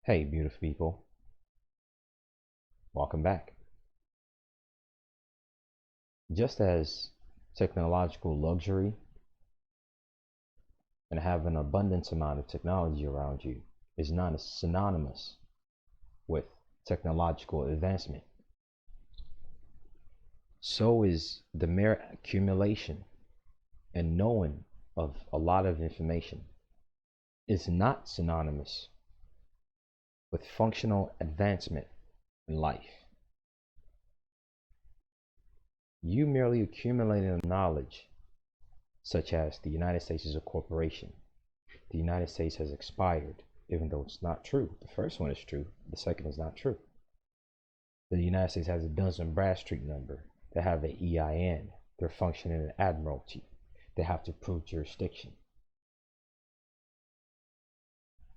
Hey, beautiful people, welcome back. Just as technological luxury and have an abundance amount of technology around you is not synonymous with technological advancement, so is the mere accumulation and knowing of a lot of information is not synonymous with functional advancement in life. You merely accumulating knowledge, such as the United States is a corporation, the United States has expired, even though it's not true. The first one is true, the second is not true. The United States has a Duns and Bradstreet number, they have an EIN, they're functioning in admiralty, they have to prove jurisdiction.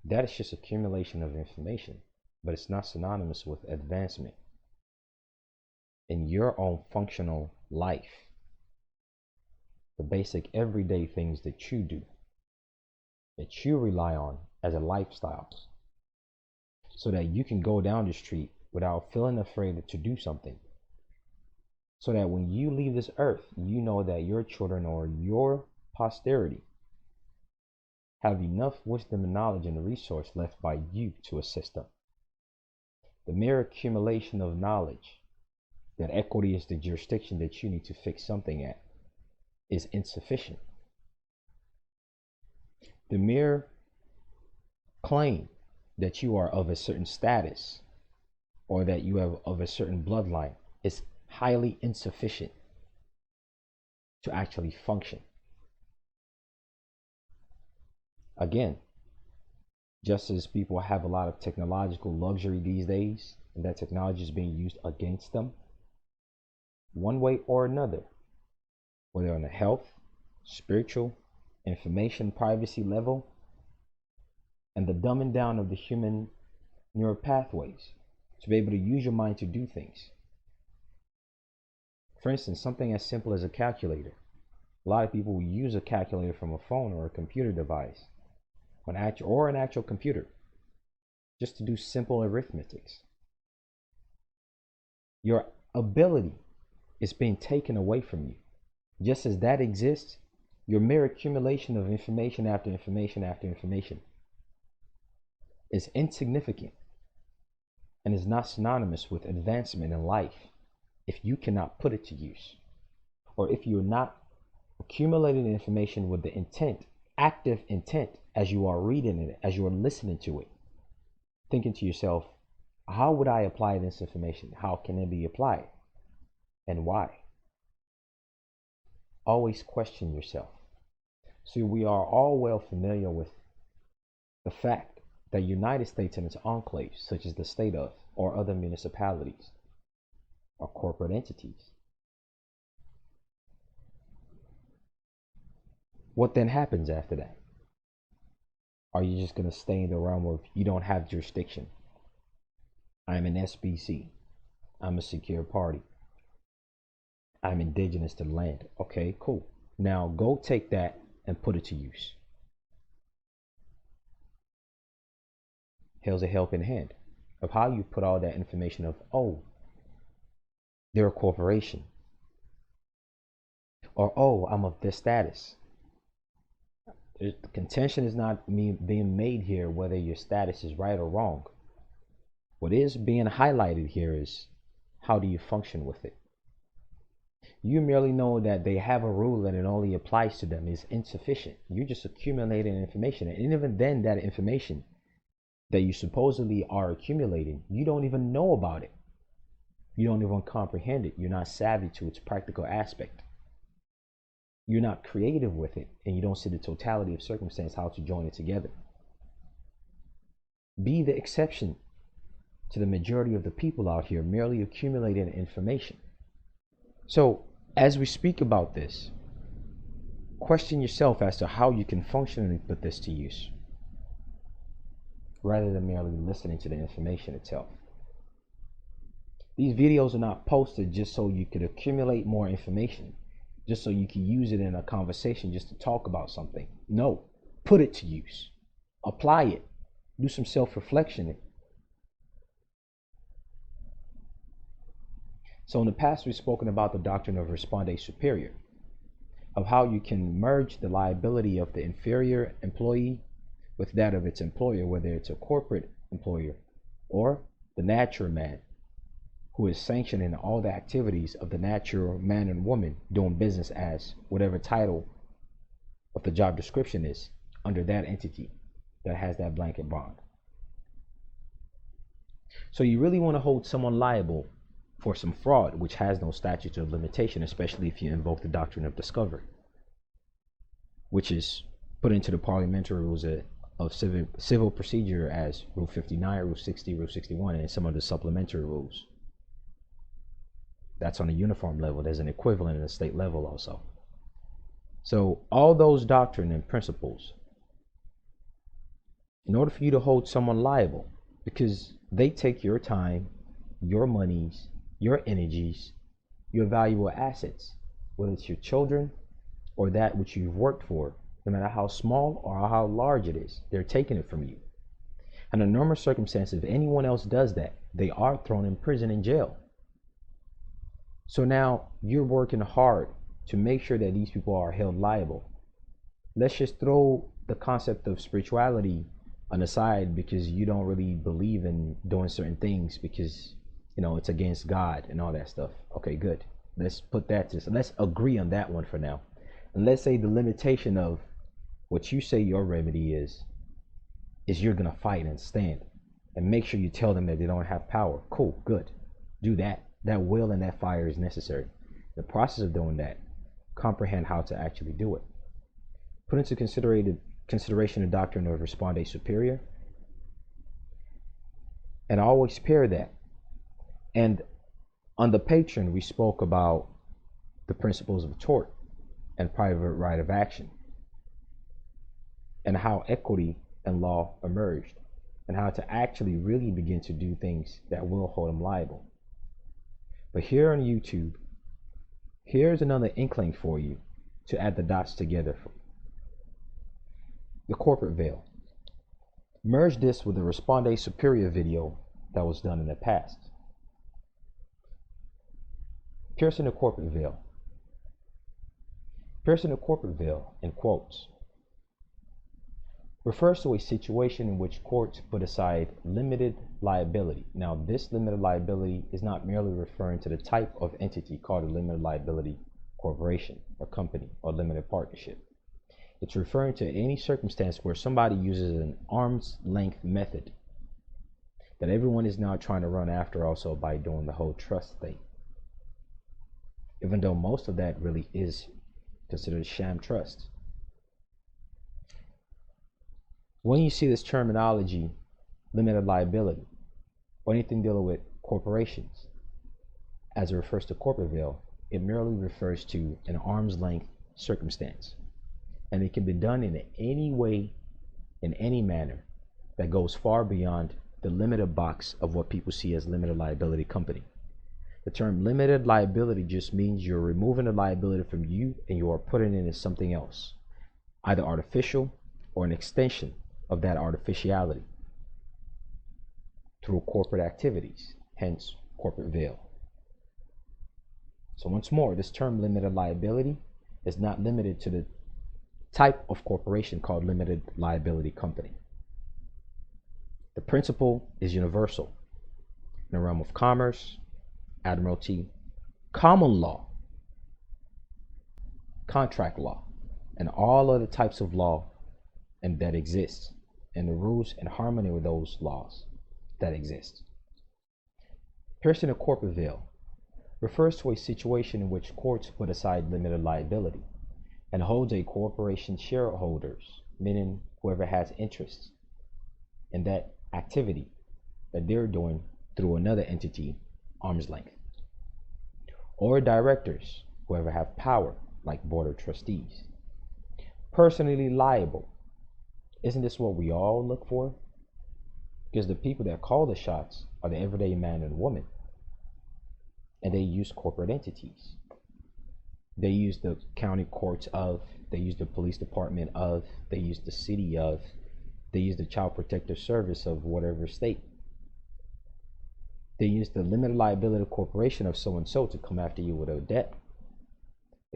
That is just accumulation of information, but it's not synonymous with advancement in your own functional life. The basic everyday things that you do, that you rely on as a lifestyle, so that you can go down the street without feeling afraid to do something. So that when you leave this earth, you know that your children or your posterity have enough wisdom and knowledge and resource left by you to assist them. The mere accumulation of knowledge that equity is the jurisdiction that you need to fix something at is insufficient. The mere claim that you are of a certain status or that you have of a certain bloodline is highly insufficient to actually function. Again, just as people have a lot of technological luxury these days, and that technology is being used against them, one way or another, whether on a health, spiritual, information privacy level, and the dumbing down of the human neural pathways to be able to use your mind to do things. For instance, something as simple as a calculator. A lot of people will use a calculator from a phone or a computer device, or an actual computer, just to do simple arithmetics. Your ability is being taken away from you. Just as that exists, your mere accumulation of information after information after information is insignificant and is not synonymous with advancement in life if you cannot put it to use, or if you're not accumulating information with the intent, active intent, as you are reading it, as you are listening to it, thinking to yourself, how would I apply this information? How can it be applied? And why? Always question yourself. See, we are all well familiar with the fact that United States and its enclaves, such as the state of, or other municipalities, are corporate entities. What then happens after that? Are you just going to stay in the realm of you don't have jurisdiction? I'm an SBC. I'm a secure party. I'm indigenous to the land. Okay, cool. Now go take that and put it to use. Here's a helping hand of how you put all that information of, oh, they're a corporation. Or, oh, I'm of this status. The contention is not being made here whether your status is right or wrong. What is being highlighted here is how do you function with it. You merely know that they have a rule and it only applies to them is insufficient. You're just accumulating information, and even then that information that you supposedly are accumulating, you don't even know about it. You don't even comprehend it. You're not savvy to its practical aspect. You're not creative with it, and you don't see the totality of circumstance, how to join it together. Be the exception to the majority of the people out here merely accumulating information. So as we speak about this, question yourself as to how you can functionally put this to use, rather than merely listening to the information itself. These videos are not posted just so you could accumulate more information, just so you can use it in a conversation just to talk about something. No, put it to use. Apply it. Do some self-reflection So in the past, we've spoken about the doctrine of responde superior, of how you can merge the liability of the inferior employee with that of its employer, whether it's a corporate employer or the natural man who is sanctioning all the activities of the natural man and woman doing business as whatever title of the job description is under that entity that has that blanket bond. So you really want to hold someone liable for some fraud, which has no statute of limitation, especially if you invoke the doctrine of discovery, which is put into the parliamentary rules of civil procedure as Rule 59, Rule 60, Rule 61, and some of the supplementary rules. That's on a uniform level. There's an equivalent at the state level also. So all those doctrine and principles, in order for you to hold someone liable, because they take your time, your monies, your energies, your valuable assets, whether it's your children or that which you've worked for, no matter how small or how large it is, they're taking it from you. And in normal circumstances, if anyone else does that, they are thrown in prison and jail. So now you're working hard to make sure that these people are held liable. Let's just throw the concept of spirituality on the side because you don't really believe in doing certain things because, you know, it's against God and all that stuff. Okay, good. Let's put that to, so let's agree on that one for now. And let's say the limitation of what you say your remedy is you're going to fight and stand and make sure you tell them that they don't have power. Cool, good. Do that. That will and that fire is necessary. The process of doing that, comprehend how to actually do it. Put into consideration the doctrine of responde superior, and always pair that. And on the Patreon, we spoke about the principles of tort and private right of action, and how equity and law emerged, and how to actually really begin to do things that will hold them liable. But here on YouTube, here's another inkling for you to add the dots together. The corporate veil. Merge this with the responde superior video that was done in the past. Piercing the corporate veil. Piercing the corporate veil, in quotes, refers to a situation in which courts put aside limited liability. Now, this limited liability is not merely referring to the type of entity called a limited liability corporation or company or limited partnership. It's referring to any circumstance where somebody uses an arm's length method that everyone is now trying to run after also by doing the whole trust thing. Even though most of that really is considered sham trust. When you see this terminology, limited liability, or anything dealing with corporations, as it refers to corporate veil, it merely refers to an arm's length circumstance. And it can be done in any way, in any manner, that goes far beyond the limited box of what people see as limited liability company. The term limited liability just means you're removing the liability from you and you are putting it in something else, either artificial or an extension of that artificiality through corporate activities, hence corporate veil. So once more, this term limited liability is not limited to the type of corporation called limited liability company. The principle is universal in the realm of commerce, admiralty, common law, contract law, and all other types of law and that exists, and the rules in harmony with those laws that exist. Piercing a corporate veil refers to a situation in which courts put aside limited liability and holds a corporation shareholders, meaning whoever has interests in that activity that they're doing through another entity, arm's length, or directors, whoever have power, like board of trustees. Personally liable. Isn't this what we all look for? Because the people that call the shots are the everyday man and woman, and they use corporate entities. They use the county courts of, they use the police department of, they use the city of, they use the child protective service of whatever state. They use the limited liability corporation of so-and-so to come after you with a debt.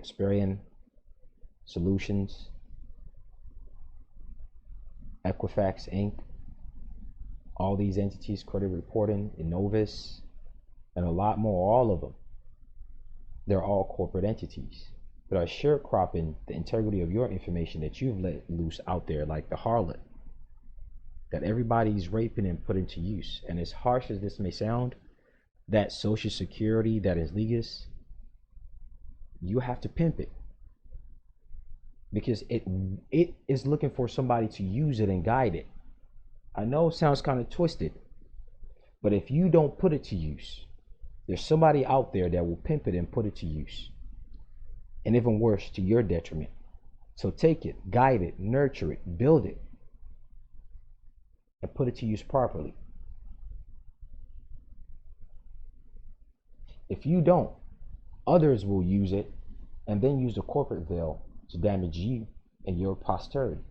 Experian, Solutions, Equifax Inc., all these entities, credit reporting, Innovis, and a lot more, all of them. They're all corporate entities that are sharecropping the integrity of your information that you've let loose out there, like the harlot that everybody's raping and putting to use. And as harsh as this may sound, that social security that is legal, you have to pimp it, because it is looking for somebody to use it and guide it. I know it sounds kind of twisted, but if you don't put it to use, there's somebody out there that will pimp it and put it to use, and even worse, to your detriment. So take it, guide it, nurture it, build it, and put it to use properly. If you don't, others will use it and then use the corporate veil to damage you and your posterity.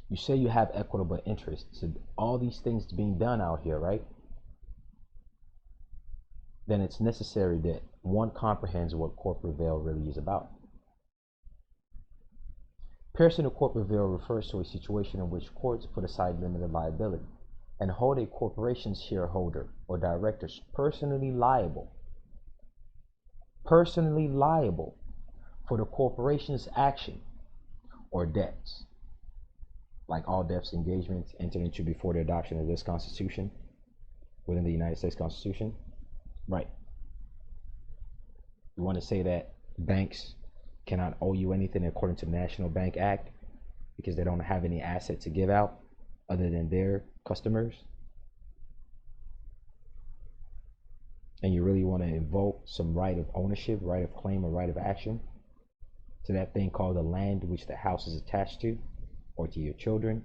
You say you have equitable interests and all these things being done out here, right? Then it's necessary that one comprehends what corporate veil really is about. Piercing the corporate veil refers to a situation in which courts put aside limited liability and hold a corporation's shareholder or directors personally liable for the corporation's action or debts, like all debts and engagements entered into before the adoption of this Constitution within the United States Constitution. Right. You want to say that banks cannot owe you anything according to the National Bank Act because they don't have any asset to give out other than their customers? And you really want to invoke some right of ownership, right of claim, or right of action to that thing called the land which the house is attached to, or to your children,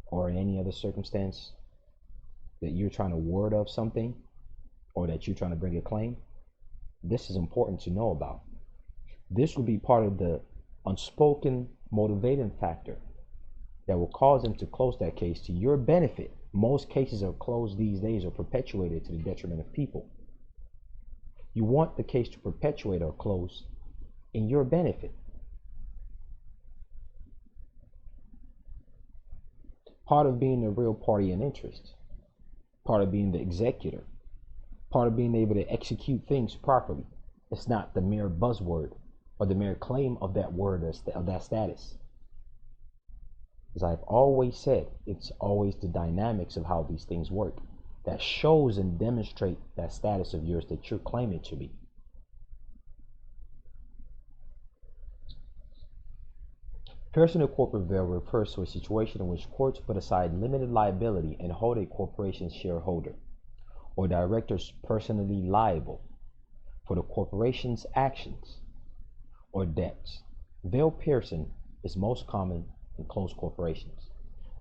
or in any other circumstance that you're trying to ward of something, or that you're trying to bring a claim? This is important to know about. This will be part of the unspoken motivating factor that will cause them to close that case to your benefit. Most cases are closed these days or perpetuated to the detriment of people. You want the case to perpetuate or close in your benefit. Part of being the real party in interest, part of being the executor, part of being able to execute things properly. It's not the mere buzzword or the mere claim of that word or of that status. As I've always said, it's always the dynamics of how these things work that shows and demonstrate that status of yours that you're claiming to be. Piercing the corporate veil refers to a situation in which courts put aside limited liability and hold a corporation's shareholder or directors personally liable for the corporation's actions or debts. Veil piercing is most common in closed corporations,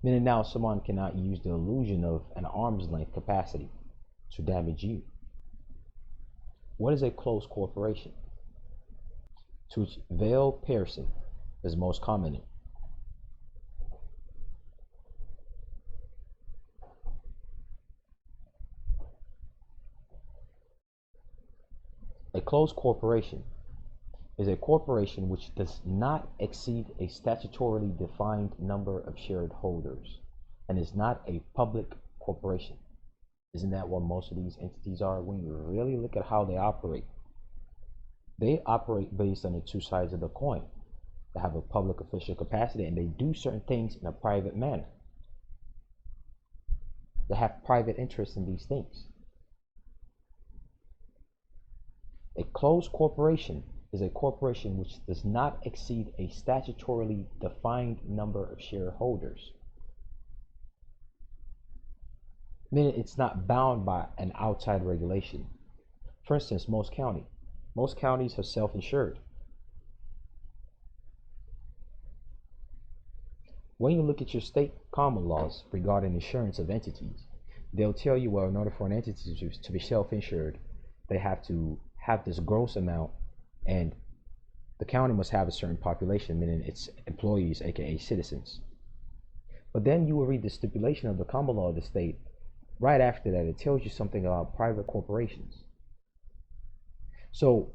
meaning now someone cannot use the illusion of an arm's length capacity to damage you. What is a closed corporation? To which veil piercing is most common in. A closed corporation is a corporation which does not exceed a statutorily defined number of shareholders and is not a public corporation. Isn't that what most of these entities are? When you really look at how they operate based on the two sides of the coin. They have a public official capacity and they do certain things in a private manner. They have private interests in these things. A closed corporation is a corporation which does not exceed a statutorily defined number of shareholders. Meaning it's not bound by an outside regulation. For instance, most counties are self-insured. When you look at your state common laws regarding insurance of entities, they'll tell you, well, in order for an entity to be self-insured, they have to have this gross amount, and the county must have a certain population, meaning its employees, aka citizens. But then you will read the stipulation of the common law of the state. Right after that, it tells you something about private corporations. So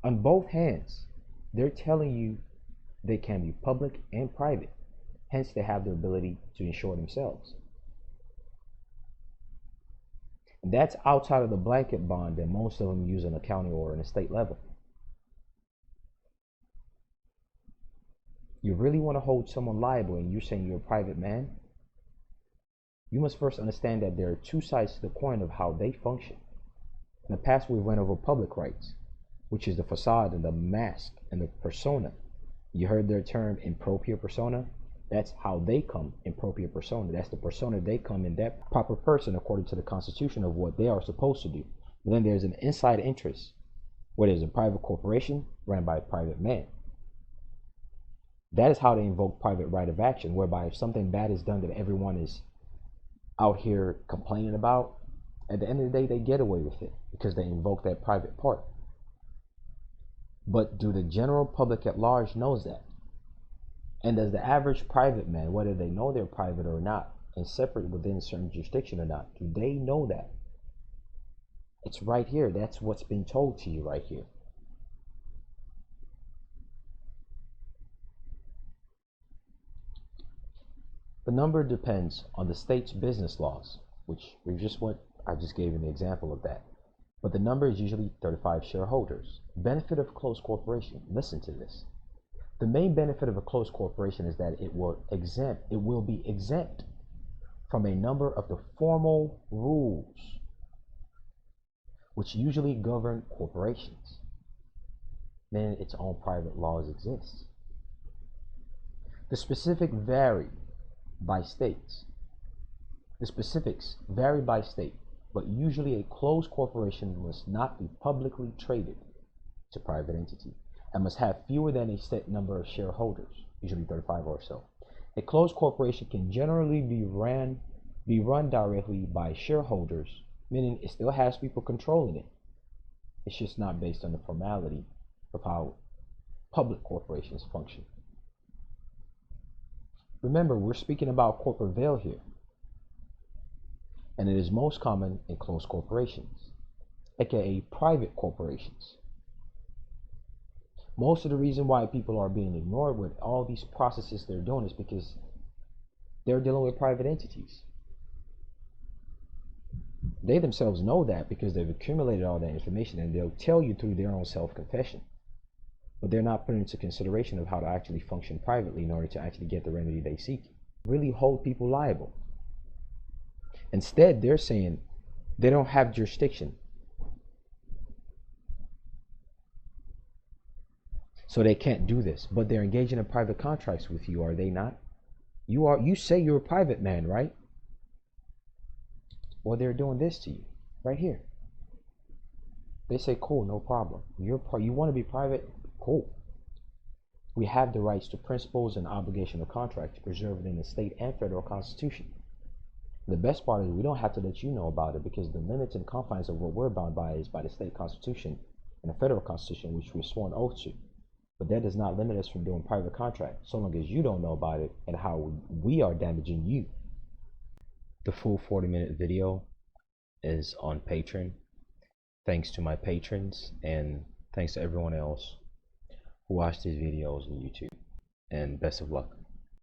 on both hands, they're telling you they can be public and private. Hence, they have the ability to insure themselves. And that's outside of the blanket bond that most of them use on a county or an estate level. You really want to hold someone liable and you're saying you're a private man? You must first understand that there are two sides to the coin of how they function. In the past, we went over public rights, which is the facade and the mask and the persona. You heard their term impropria persona? That's how they come, impropria persona. That's the persona they come in, that proper person according to the Constitution of what they are supposed to do. And then there's an inside interest, where there's a private corporation run by a private man. That is how they invoke private right of action, whereby if something bad is done that everyone is out here complaining about, at the end of the day, they get away with it because they invoke that private part. But do the general public at large knows that? And does the average private man, whether they know they're private or not, and separate within a certain jurisdiction or not, do they know that? It's right here. That's what's being told to you right here. The number depends on the state's business laws, which I just gave an example of that. But the number is usually 35 shareholders. Benefit of a closed corporation. Listen to this. The main benefit of a closed corporation is that it will be exempt from a number of the formal rules which usually govern corporations. Meaning its own private laws exist. The specifics vary by states. The specifics vary by state, but usually a closed corporation must not be publicly traded to private entity and must have fewer than a set number of shareholders, usually 35 or so. A closed corporation can generally be run directly by shareholders, meaning it still has people controlling it. It's just not based on the formality of how public corporations function. Remember, we're speaking about corporate veil here, and it is most common in closed corporations, aka private corporations. Most of the reason why people are being ignored with all these processes they're doing is because they're dealing with private entities. They themselves know that because they've accumulated all that information, and they'll tell you through their own self-confession. But they're not putting into consideration of how to actually function privately in order to actually get the remedy they seek. Really hold people liable. Instead, they're saying they don't have jurisdiction, so they can't do this. But they're engaging in private contracts with you, are they not? You say you're a private man, right? Well, they're doing this to you right here. They say, cool, no problem. You want to be private? Cool. We have the rights to principles and obligation of contract preserved in the state and federal constitution. The best part is we don't have to let you know about it because the limits and confines of what we're bound by is by the state constitution and the federal constitution, which we've sworn oath to. But that does not limit us from doing private contracts so long as you don't know about it and how we are damaging you. The full 40-minute video is on Patreon. Thanks to my patrons and thanks to everyone else who watched these videos on YouTube. And best of luck.